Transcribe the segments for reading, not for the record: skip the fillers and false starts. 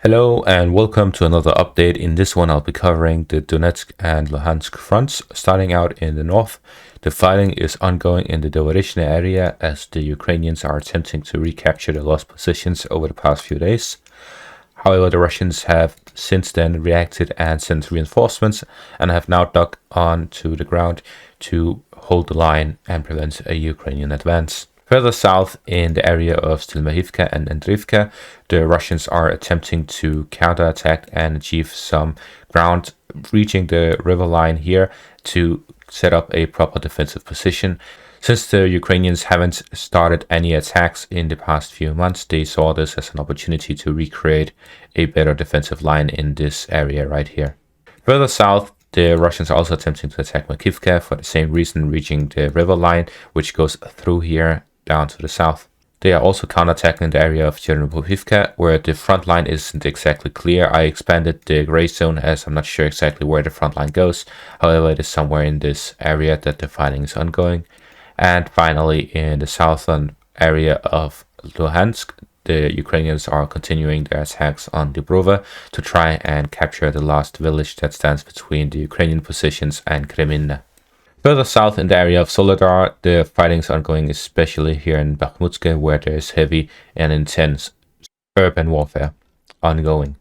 Hello and welcome to another update. In this one I'll be covering the Donetsk and Luhansk fronts. Starting out in the north, the fighting is ongoing in the Donetsk area as the Ukrainians are attempting to recapture the lost positions over the past few days. However, the Russians have since then reacted and sent reinforcements and have now dug onto the ground to hold the line and prevent a Ukrainian advance. Further south in the area of Stilmahivka and Andrivka, the Russians are attempting to counterattack and achieve some ground, reaching the river line here to set up a proper defensive position. Since the Ukrainians haven't started any attacks in the past few months, they saw this as an opportunity to recreate a better defensive line in this area right here. Further south, the Russians are also attempting to attack Makivka for the same reason, reaching the river line, which goes through here down to the south. They are also counterattacking the area of Chernobyl-Hivka, where the front line isn't exactly clear. I expanded the gray zone as I'm not sure exactly where the front line goes. However, it is somewhere in this area that the fighting is ongoing. And finally, in the southern area of Luhansk, the Ukrainians are continuing their attacks on Dubrova to try and capture the last village that stands between the Ukrainian positions and Kreminna. Further south in the area of Soledar, the fighting is ongoing, especially here in Bakhmut, where there is heavy and intense urban warfare ongoing.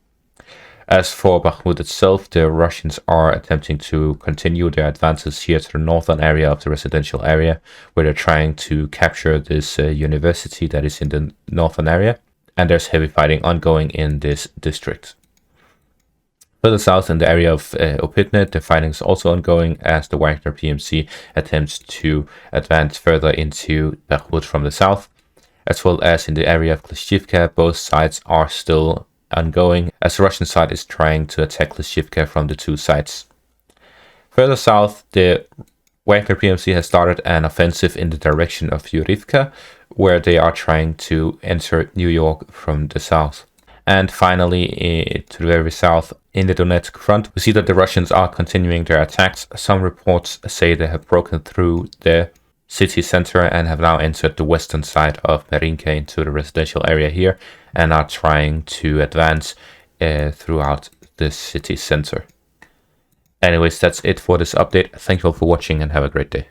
As for Bakhmut itself, the Russians are attempting to continue their advances here to the northern area of the residential area, where they're trying to capture this university that is in the northern area, and there's heavy fighting ongoing in this district. Further south in the area of Opitne, the fighting is also ongoing as the Wagner PMC attempts to advance further into Bakhmut from the south, as well as in the area of Klishchivka. Both sides are still ongoing as the Russian side is trying to attack Klishchivka from the two sides. Further south, the Wagner PMC has started an offensive in the direction of Yurivka, where they are trying to enter New York from the south. And finally, to the very south, in the Donetsk front, we see that the Russians are continuing their attacks. Some reports say they have broken through the city center and have now entered the western side of Marinka into the residential area here and are trying to advance throughout the city center. Anyways, that's it for this update. Thank you all for watching and have a great day.